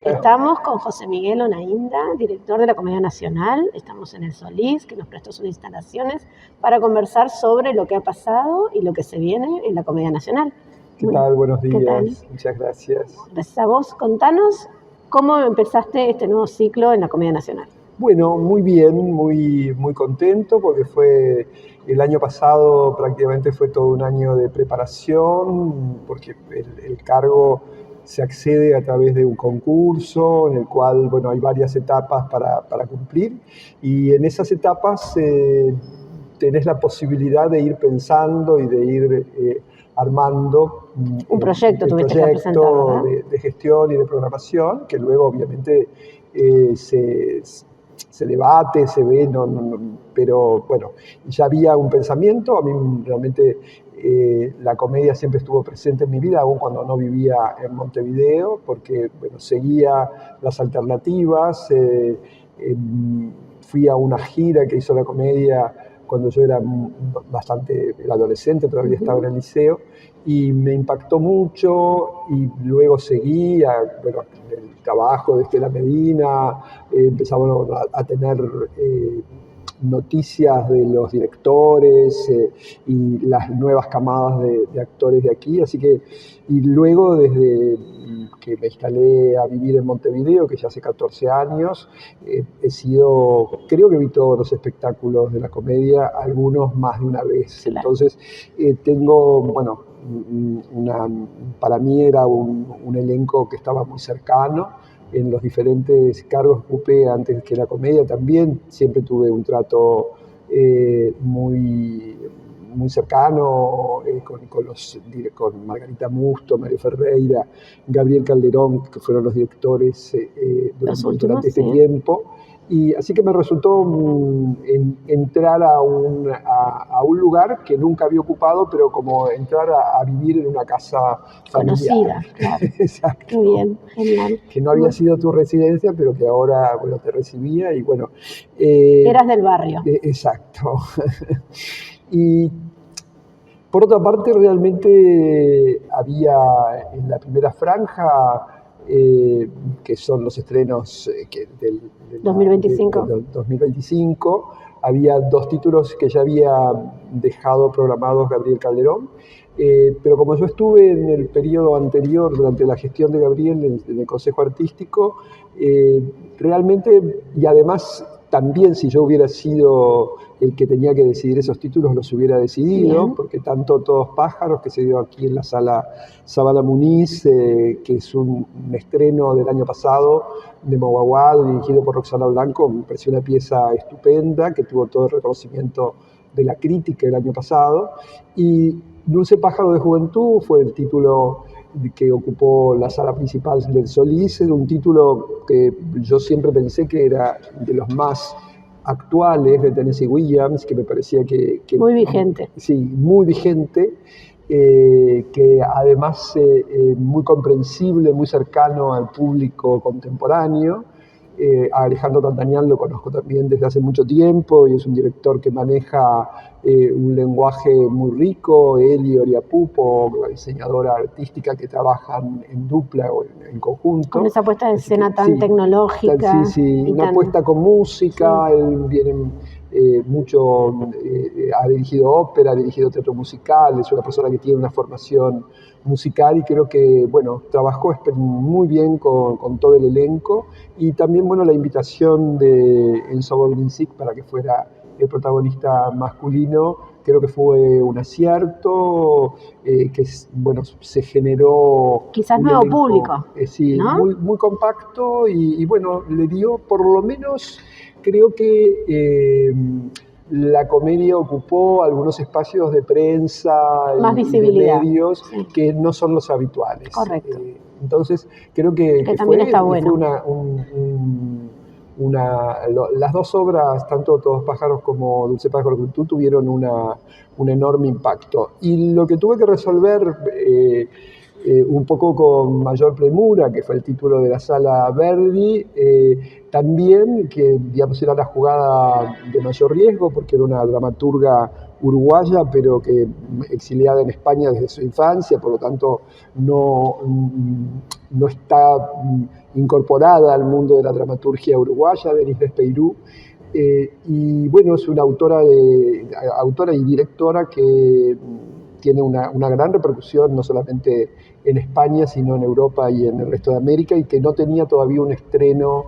Estamos con José Miguel Onainda, director de la Comedia Nacional. Estamos en el Solís, que nos prestó sus instalaciones para conversar sobre lo que ha pasado y lo que se viene en la Comedia Nacional. ¿Qué tal? Buenos días. ¿Qué tal? Muchas gracias. Gracias a vos. Contanos cómo empezaste este nuevo ciclo en la Comedia Nacional. Bueno, muy bien, muy contento porque fue el año pasado, prácticamente fue todo un año de preparación, porque el cargo se accede a través de un concurso en el cual, bueno, hay varias etapas para cumplir, y en esas etapas tenés la posibilidad de ir pensando y de ir armando un proyecto, de gestión y de programación, que luego obviamente se debate, se ve, pero bueno, ya había un pensamiento. A mí realmente la comedia siempre estuvo presente en mi vida, aún cuando no vivía en Montevideo, porque bueno, seguía las alternativas. Fui a una gira que hizo la comedia cuando yo era bastante adolescente, todavía estaba en el liceo, y me impactó mucho, y luego seguí bueno, el trabajo de Estela Medina, empezamos a tener noticias de los directores y las nuevas camadas de actores de aquí, así que, y luego desde que me instalé a vivir en Montevideo, que ya hace 14 años, creo que vi todos los espectáculos de la comedia, algunos más de una vez. Claro. Entonces tengo, bueno, para mí era un elenco que estaba muy cercano en los diferentes cargos que ocupé antes que la comedia. También siempre tuve un trato muy cercano con Margarita Musto, Mario Ferreira, Gabriel Calderón, que fueron los directores durante este tiempo. Y así que me resultó entrar a un lugar que nunca había ocupado, pero como entrar a vivir en una casa familiar. Conocida, claro. Exacto. Qué bien, genial. Que no había sido tu residencia, pero que ahora, bueno, te recibía y bueno. Eras del barrio. Exacto. Y por otra parte, realmente había en la primera franja, que son los estrenos del 2025, había 2 títulos que ya había dejado programados Gabriel Calderón, pero como yo estuve en el periodo anterior, durante la gestión de Gabriel en el Consejo Artístico, realmente, y además también si yo hubiera sido el que tenía que decidir esos títulos, los hubiera decidido. Bien. Porque tanto Todos Pájaros, que se dio aquí en la sala Zabala Muniz, que es un estreno del año pasado de Moguaguado, dirigido por Roxana Blanco, me pareció una pieza estupenda, que tuvo todo el reconocimiento de la crítica el año pasado. Y Dulce Pájaro de Juventud fue el título que ocupó la sala principal del Solís. Era un título que yo siempre pensé que era de los más actuales de Tennessee Williams, que me parecía que muy vigente. Sí, muy vigente, que además muy comprensible, muy cercano al público contemporáneo. A Alejandro Tantanian lo conozco también desde hace mucho tiempo y es un director que maneja un lenguaje muy rico. Él y Oria Pupo, la diseñadora artística, que trabajan en dupla o en conjunto. Con esa puesta de escena tan tecnológica. Sí, una puesta con música. Sí. Él viene ha dirigido ópera, ha dirigido teatro musical, es una persona que tiene una formación musical y creo que, bueno, trabajó muy bien con todo el elenco, y también, bueno, la invitación de Enzo Bobrinsic para que fuera el protagonista masculino, creo que fue un acierto, que, bueno, se generó... Quizás nuevo elenco, público, sí, ¿no? muy compacto y, bueno, le dio por lo menos... Creo que la comedia ocupó algunos espacios de prensa y de medios, sí, que no son los habituales. Correcto. Entonces, creo que también está bueno. Las 2 obras, tanto Todos Pájaros como Dulce Pájaro de Juventud, tuvieron un enorme impacto. Y lo que tuve que resolver un poco con mayor premura, que fue el título de la Sala Verdi, también, que digamos era la jugada de mayor riesgo, porque era una dramaturga uruguaya, pero que exiliada en España desde su infancia, por lo tanto no está incorporada al mundo de la dramaturgia uruguaya, Denise Despeirú. Y bueno, es una autora y directora que tiene una gran repercusión no solamente en España, sino en Europa y en el resto de América, y que no tenía todavía un estreno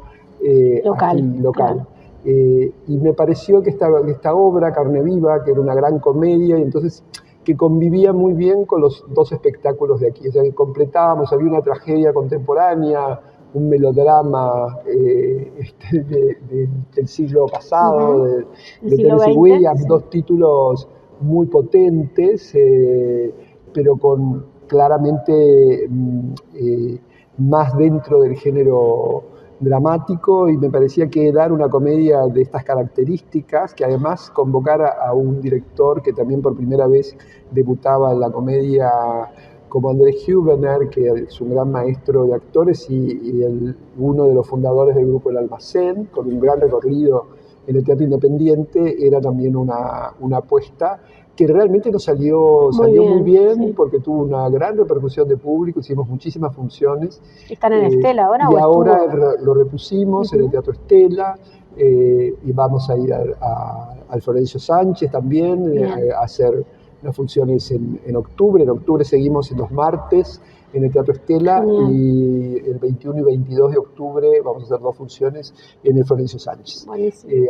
Local, aquí local. claro. Y me pareció que esta obra, Carne Viva, que era una gran comedia, y entonces que convivía muy bien con los dos espectáculos de aquí, o sea, que completábamos, había una tragedia contemporánea, un melodrama del siglo pasado, El de siglo Tennessee XX, Williams, sí. dos títulos muy potentes, pero con claramente más dentro del género dramático, y me parecía que dar una comedia de estas características, que además convocara a un director que también por primera vez debutaba en la comedia como Andrés Hubener, que es un gran maestro de actores y uno de los fundadores del grupo El Almacén, con un gran recorrido en el teatro independiente, era también una apuesta que realmente nos salió muy bien, Sí. porque tuvo una gran repercusión de público, hicimos muchísimas funciones. ¿Están en Estela ahora y o ahora estuvo? lo repusimos en el Teatro Estela, y vamos a ir al Florencio Sánchez también a hacer las funciones en octubre. En octubre seguimos en los martes en el Teatro Estela, y el 21 y 22 de octubre vamos a hacer 2 funciones en el Florencio Sánchez.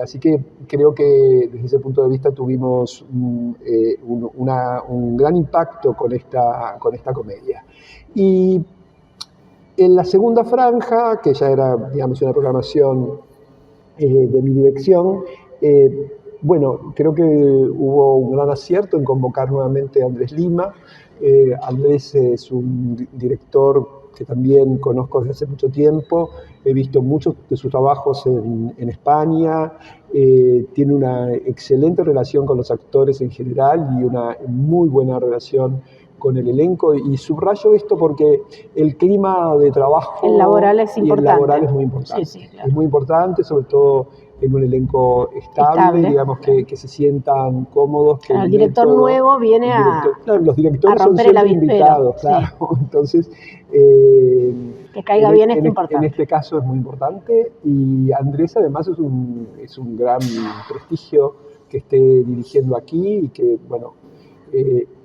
Así que creo que desde ese punto de vista tuvimos un gran impacto con esta comedia. Y en la segunda franja, que ya era, digamos, una programación de mi dirección, bueno, creo que hubo un gran acierto en convocar nuevamente a Andrés Lima. Andrés es un director que también conozco desde hace mucho tiempo, he visto muchos de sus trabajos en España, tiene una excelente relación con los actores en general y una muy buena relación con el elenco, y subrayo esto porque el clima de trabajo el laboral es importante. Y el laboral es muy importante. Sí, claro. Es muy importante, sobre todo en un elenco estable. Digamos, que se sientan cómodos. Que el director nuevo viene claro, los directores a romper son siempre invitados, claro. Sí. Entonces, que caiga bien es importante. En este caso es muy importante, y Andrés además es un gran prestigio que esté dirigiendo aquí, y que, bueno,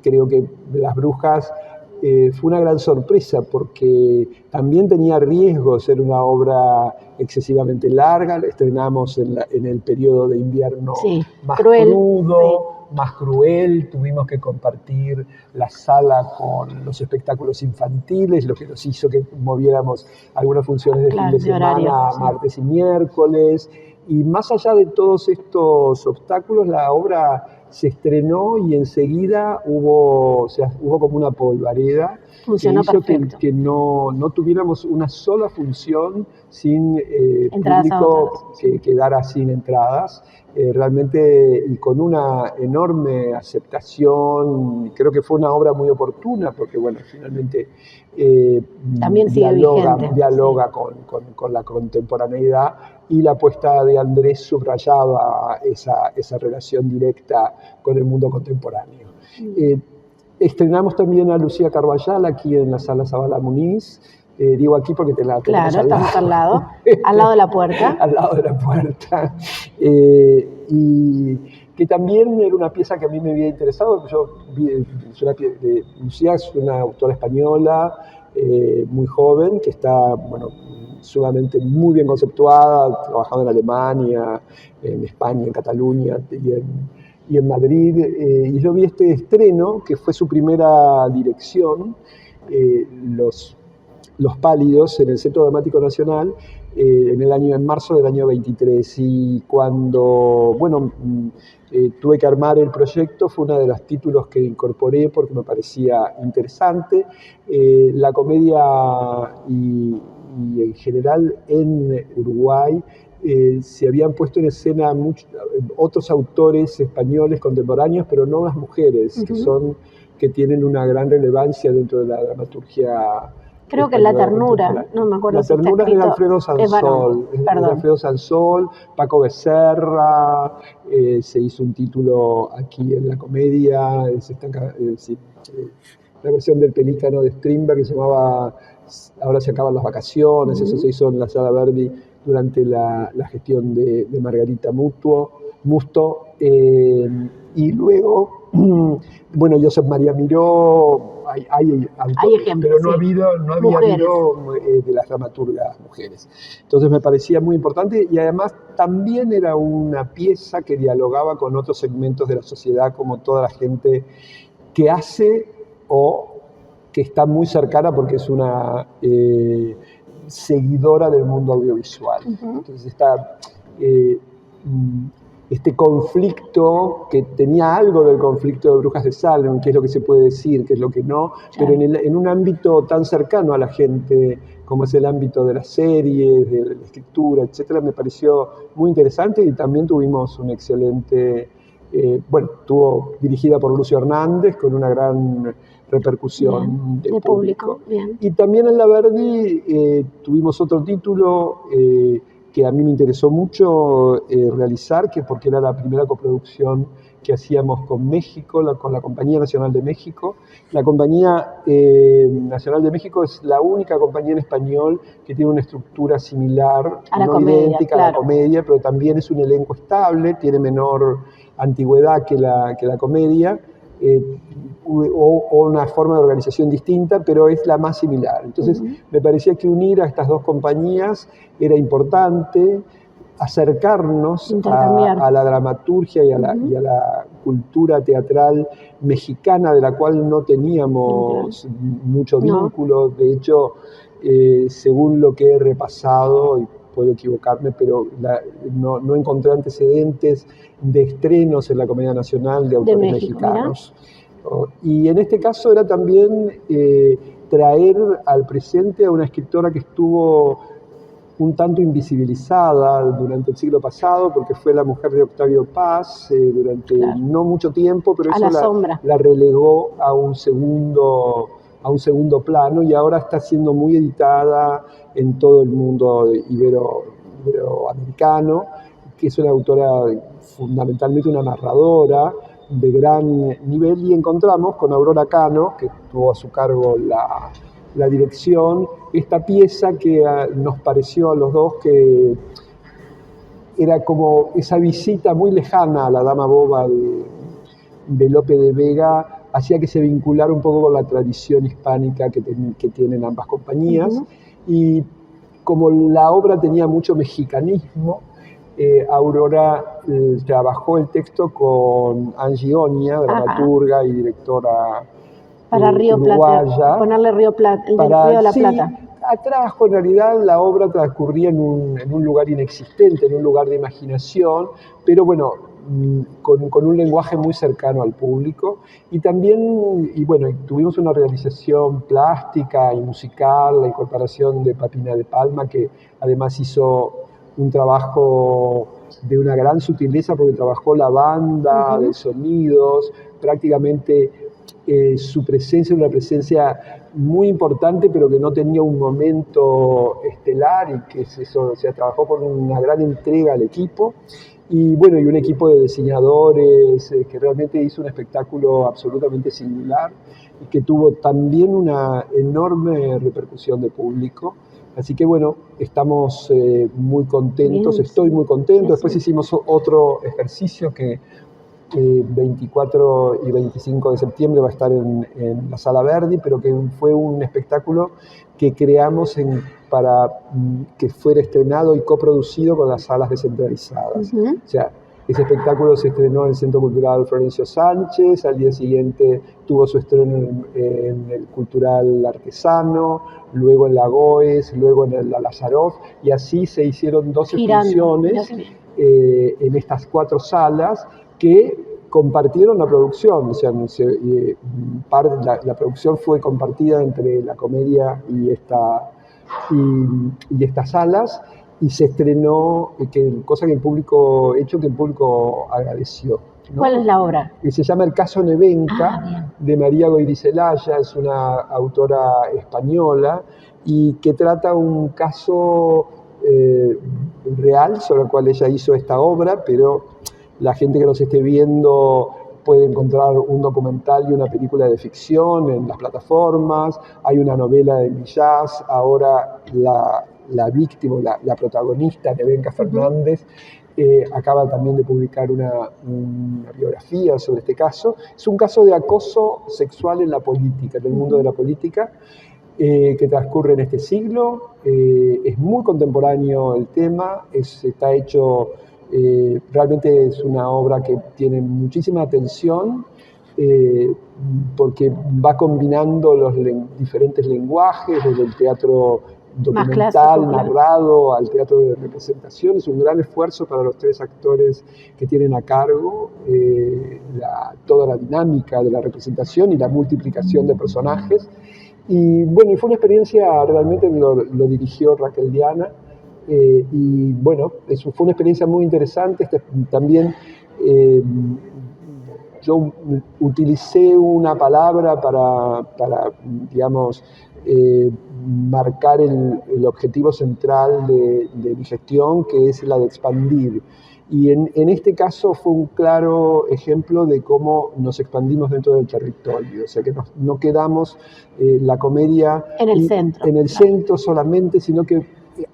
creo que Las Brujas fue una gran sorpresa, porque también tenía riesgo de ser una obra excesivamente larga. La estrenamos en el periodo de invierno más crudo, más cruel. Tuvimos que compartir la sala con los espectáculos infantiles, lo que nos hizo que moviéramos algunas funciones de fin de semana, martes y miércoles. Y más allá de todos estos obstáculos, la obra se estrenó y enseguida hubo como una polvareda. Funcionó que hizo perfecto. que no tuviéramos una sola función sin público que quedara sin entradas. Realmente, y con una enorme aceptación. Creo que fue una obra muy oportuna, porque, bueno, finalmente también dialoga con la contemporaneidad, y la apuesta de Andrés subrayaba esa relación directa con el mundo contemporáneo. Estrenamos también a Lucía Carballal aquí en la Sala Zabala Muniz. Digo aquí porque tenemos estamos al lado de la puerta. Al lado de la puerta. Y que también era una pieza que a mí me había interesado. Lucía es una autora española, muy joven, que está, bueno, sumamente muy bien conceptuada, trabajado en Alemania, en España, en Cataluña y en Madrid. Y yo vi este estreno, que fue su primera dirección, Los Pálidos, en el Centro Dramático Nacional, en marzo del año 23. Y cuando, bueno, tuve que armar el proyecto, fue uno de los títulos que incorporé porque me parecía interesante. La comedia y en general en Uruguay se habían puesto en escena otros autores españoles contemporáneos, pero no las mujeres, que tienen una gran relevancia dentro de la dramaturgia. Creo que La Ternura, no me acuerdo. La Ternura es de Alfredo Sansol. Es de Alfredo Sansol, Paco Becerra. Se hizo un título aquí en la comedia, la versión del Pelícano de Strindberg, que se llamaba ahora se acaban las vacaciones, eso se hizo en la Sala Verdi durante la gestión de Margarita Musto, y luego, bueno, Josep María Miró, hay autores, ejemplos, pero no había Miró de las dramaturgas mujeres. Entonces me parecía muy importante y además también era una pieza que dialogaba con otros segmentos de la sociedad, como toda la gente que hace o que está muy cercana porque es una seguidora del mundo audiovisual. Entonces este conflicto, que tenía algo del conflicto de Brujas de Salem, qué es lo que se puede decir, qué es lo que no, pero en un ámbito tan cercano a la gente como es el ámbito de las series, de la escritura, etcétera, me pareció muy interesante y también tuvimos un excelente, estuvo dirigida por Lucio Hernández con una gran repercusión de público. Bien. Y también en la Verdi tuvimos otro título que a mí me interesó mucho realizar, porque era la primera coproducción que hacíamos con México, con la Compañía Nacional de México. La Compañía Nacional de México es la única compañía en español que tiene una estructura similar, no idéntica a la comedia, pero también es un elenco estable, tiene menor antigüedad que la comedia, o una forma de organización distinta, pero es la más similar. Entonces, me parecía que unir a estas dos compañías era importante, acercarnos a la dramaturgia y a la cultura teatral mexicana, de la cual no teníamos mucho vínculo. De hecho, según lo que he repasado, y puedo equivocarme, pero no encontré antecedentes de estrenos en la Comedia Nacional de autores mexicanos. Y en este caso era también traer al presente a una escritora que estuvo un tanto invisibilizada durante el siglo pasado, porque fue la mujer de Octavio Paz durante no mucho tiempo, pero eso la relegó a un segundo plano, y ahora está siendo muy editada en todo el mundo iberoamericano, que es una autora fundamentalmente una narradora de gran nivel, y encontramos con Aurora Cano, que tuvo a su cargo la dirección, esta pieza que nos pareció a los dos que era como esa visita muy lejana a la Dama Boba de Lope de Vega, hacía que se vinculara un poco con la tradición hispánica que tienen ambas compañías. Y como la obra tenía mucho mexicanismo, Aurora trabajó el texto con Angie Oña, dramaturga y directora para Río uruguaya, Plata, ponerle Río Plata, Río de la Plata. Atrajo, en realidad la obra transcurría en un lugar inexistente, en un lugar de imaginación, pero bueno, con un lenguaje muy cercano al público. Y también, tuvimos una realización plástica y musical, la incorporación de Papina de Palma, que además hizo un trabajo de una gran sutileza, porque trabajó la banda de sonidos, prácticamente su presencia era una presencia muy importante, pero que no tenía un momento estelar, y que trabajó con una gran entrega al equipo, y un equipo de diseñadores que realmente hizo un espectáculo absolutamente singular y que tuvo también una enorme repercusión de público. Así que estamos muy contentos, estoy muy contento. Después hicimos otro ejercicio que 24 y 25 de septiembre va a estar en la Sala Verdi, pero que fue un espectáculo que creamos para que fuera estrenado y coproducido con las salas descentralizadas. O sea, ese espectáculo se estrenó en el Centro Cultural Florencio Sánchez, al día siguiente tuvo su estreno en el Cultural Artesano, luego en la Goes, luego en la Lazaroff, y así se hicieron 12 funciones en estas 4 salas que compartieron la producción. O sea, la producción fue compartida entre la comedia y estas salas, y se estrenó, cosa que el público agradeció, ¿no? ¿Cuál es la obra? Se llama El caso Nevenka, de María Goyrizelaya, es una autora española, y que trata un caso real sobre el cual ella hizo esta obra, pero la gente que nos esté viendo puede encontrar un documental y una película de ficción en las plataformas, hay una novela de Millás, ahora la víctima, la protagonista, Nevenka Fernández, acaba también de publicar una biografía sobre este caso. Es un caso de acoso sexual en la política, en el mundo de la política, que transcurre en este siglo. Es muy contemporáneo el tema, está hecho, realmente es una obra que tiene muchísima atención, porque va combinando los diferentes lenguajes, desde el teatro documental, clásico, narrado, al teatro de representación. Es un gran esfuerzo para los 3 actores que tienen a cargo toda la dinámica de la representación y la multiplicación de personajes. Y bueno, fue una experiencia, realmente lo dirigió Raquel Diana, y bueno, eso fue una experiencia muy interesante. También yo utilicé una palabra para digamos, marcar el objetivo central de mi gestión, que es la de expandir. Y en este caso fue un claro ejemplo de cómo nos expandimos dentro del territorio, o sea que no quedamos la comedia en el centro, centro solamente, sino que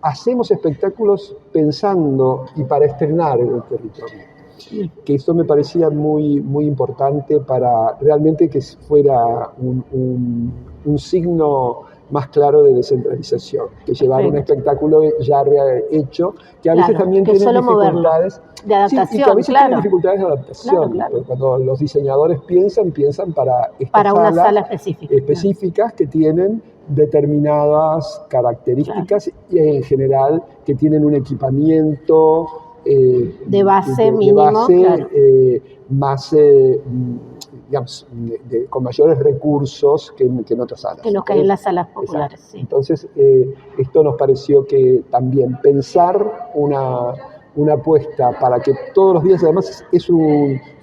hacemos espectáculos pensando y para estrenar en el territorio. Sí. Que esto me parecía muy, muy importante para realmente que fuera un signo más claro de descentralización, que llevar un espectáculo ya hecho, que a veces también tiene dificultades de adaptación, sí, y que a veces tiene dificultades de adaptación. Cuando los diseñadores piensan para estas una sala específicas que tienen determinadas características y en general que tienen un equipamiento de base mínimo, más digamos, con mayores recursos que en otras salas. Que nos caen en las salas populares. Sí. Entonces, esto nos pareció que también pensar una apuesta para que todos los días, además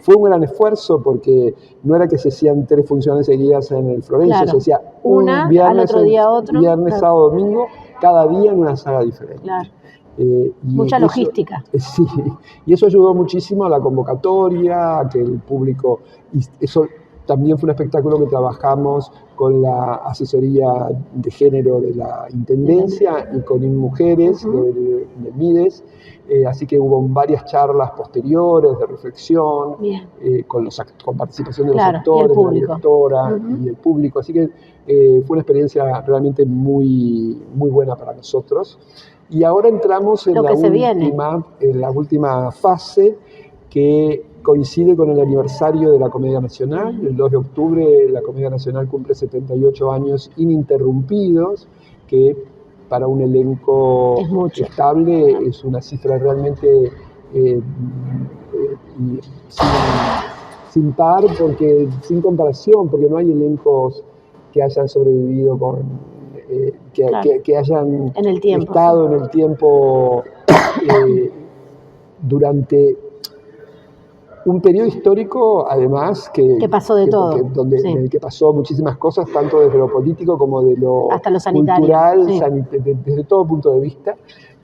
fue un gran esfuerzo, porque no era que se hacían 3 funciones seguidas en el Florencio, se hacía una, viernes, al otro día otro. Viernes, sábado, domingo, cada día en una sala diferente. Mucha logística. Sí, y eso ayudó muchísimo a la convocatoria, a que el público, y eso también fue un espectáculo que trabajamos con la asesoría de género de la Intendencia y con InMujeres de Mides, así que hubo varias charlas posteriores de reflexión, con participación de los actores, de la directora y el público, así que fue una experiencia realmente muy, muy buena para nosotros. Y ahora entramos en la última fase, que coincide con el aniversario de la Comedia Nacional. El 2 de octubre la Comedia Nacional cumple 78 años ininterrumpidos, que para un elenco estable es una cifra realmente sin par, sin comparación, porque no hay elencos que hayan sobrevivido que hayan estado en el tiempo durante un periodo histórico, además, que pasó de todo. En el que pasó muchísimas cosas, tanto desde lo político como de lo hasta lo cultural, desde todo punto de vista.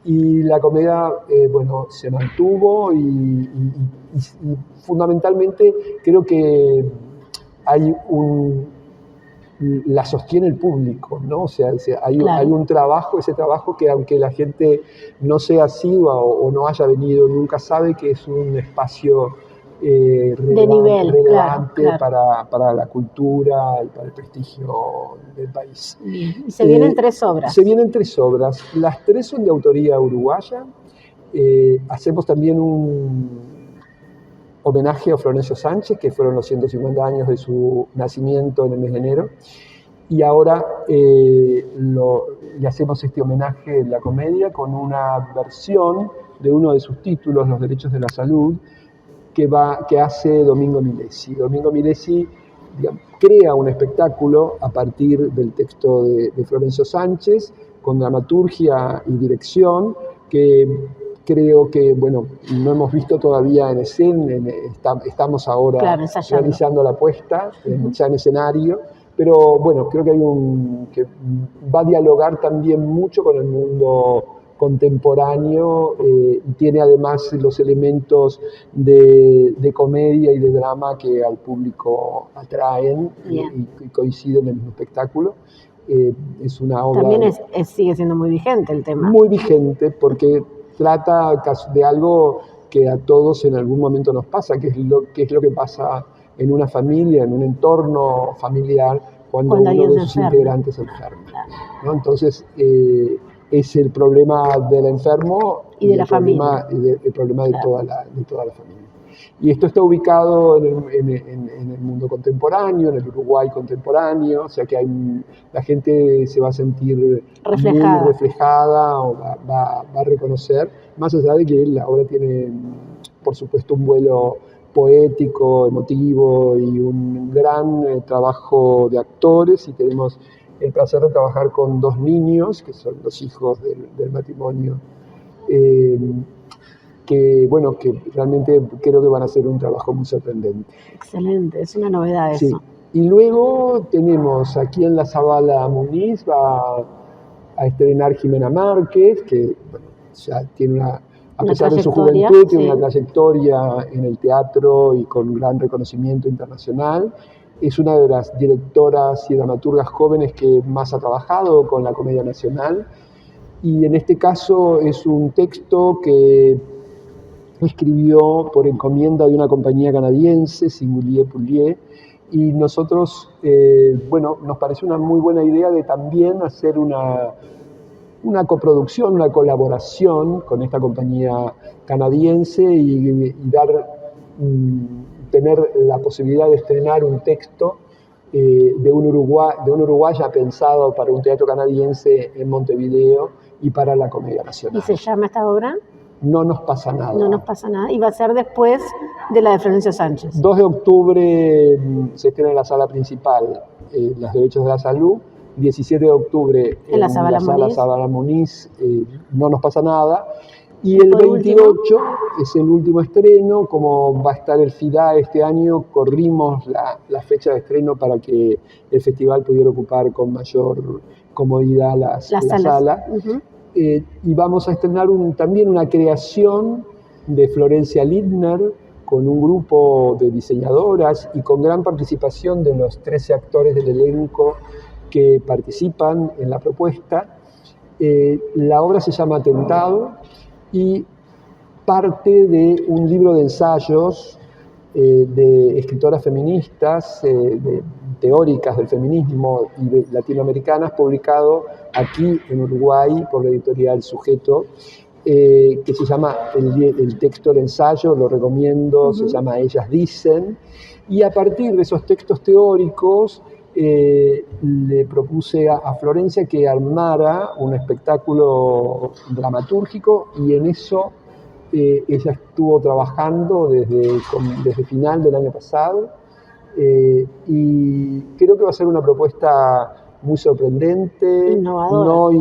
Y la comedia, se mantuvo y fundamentalmente creo que hay la sostiene el público, ¿no? O sea, hay un trabajo, ese trabajo que aunque la gente no sea asidua o no haya venido, nunca sabe que es un espacio relevante para la cultura y para el prestigio del país. Y se vienen 3 obras. Se vienen 3 obras. Las 3 son de autoría uruguaya. Hacemos también un homenaje a Florencio Sánchez, que fueron los 150 años de su nacimiento en el mes de enero. Y ahora le hacemos este homenaje en la comedia con una versión de uno de sus títulos, Los Derechos de la Salud, que hace Domingo Milesi. Domingo Milesi, digamos, crea un espectáculo a partir del texto de Florencio Sánchez, con dramaturgia y dirección, que creo que, no hemos visto todavía en escena, estamos ahora realizando la puesta, ya en escenario, pero creo que que va a dialogar también mucho con el mundo contemporáneo, y tiene además los elementos de comedia y de drama que al público atraen y coinciden en el mismo espectáculo. Es una obra... También sigue siendo muy vigente el tema. Muy vigente, porque trata de algo que a todos en algún momento nos pasa, que es lo que pasa en una familia, en un entorno familiar, cuando uno de sus integrantes se enferma, ¿no? Entonces, es el problema del enfermo y de la familia. El problema de toda la familia. Y esto está ubicado en el mundo contemporáneo, en el Uruguay contemporáneo, o sea que la gente se va a sentir muy reflejada o va a reconocer, más allá de que la obra tiene, por supuesto, un vuelo poético, emotivo y un gran trabajo de actores, y tenemos el placer de trabajar con 2 niños, que son los hijos del matrimonio, que realmente creo que van a hacer un trabajo muy sorprendente. Excelente, es una novedad eso. Sí. Y luego tenemos aquí en la Zabala Muniz, va a estrenar Jimena Márquez, que ya tiene a pesar de su juventud, tiene una trayectoria en el teatro y con gran reconocimiento internacional. Es una de las directoras y dramaturgas jóvenes que más ha trabajado con la Comedia Nacional. Y en este caso es un texto que escribió por encomienda de una compañía canadiense, Singulier Poulier, y nosotros, nos pareció una muy buena idea de también hacer una coproducción, una colaboración con esta compañía canadiense y tener la posibilidad de estrenar un texto de un uruguaya pensado para un teatro canadiense en Montevideo y para la Comedia Nacional. ¿Y se llama esta obra? No nos pasa nada. No nos pasa nada. Y va a ser después de la de Florencio Sánchez. 2 de octubre se estrena en la sala principal, Los Derechos de la Salud. 17 de octubre en la sala Zabala Muniz, No nos pasa nada. Y el 28 es el último estreno. Como va a estar el FIDA este año, corrimos la fecha de estreno para que el festival pudiera ocupar con mayor comodidad la sala. Uh-huh. Y vamos a estrenar también una creación de Florencia Lindner con un grupo de diseñadoras y con gran participación de los 13 actores del elenco que participan en la propuesta. La obra se llama Atentado y parte de un libro de ensayos de escritoras feministas, teóricas del feminismo y latinoamericanas, publicado aquí en Uruguay por la editorial Sujeto, que se llama, el texto del ensayo, lo recomiendo, se llama Ellas Dicen, y a partir de esos textos teóricos le propuse a Florencia que armara un espectáculo dramatúrgico, y en eso ella estuvo trabajando desde final del año pasado, y creo que va a ser una propuesta muy sorprendente, innovadora.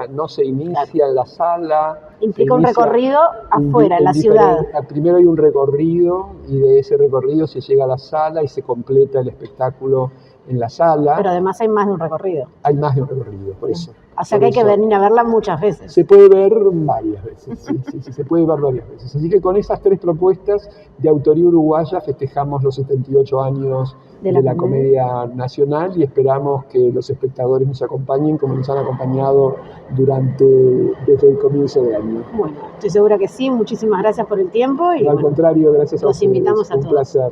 No se inicia en la sala. Implica un recorrido afuera, en la ciudad. Primero hay un recorrido, y de ese recorrido se llega a la sala y se completa el espectáculo en la sala. Pero además hay más de un recorrido. Hay más de un recorrido, por eso. O sea que hay que venir a verla muchas veces. Se puede ver varias veces, sí, se puede ver varias veces. Así que con esas 3 propuestas de autoría uruguaya festejamos los 78 años de la Comedia Nacional, y esperamos que los espectadores nos acompañen como nos han acompañado desde el comienzo del año. Bueno, estoy segura que sí. Muchísimas gracias por el tiempo. Y al contrario, gracias a ustedes. Los invitamos a todos. Un placer.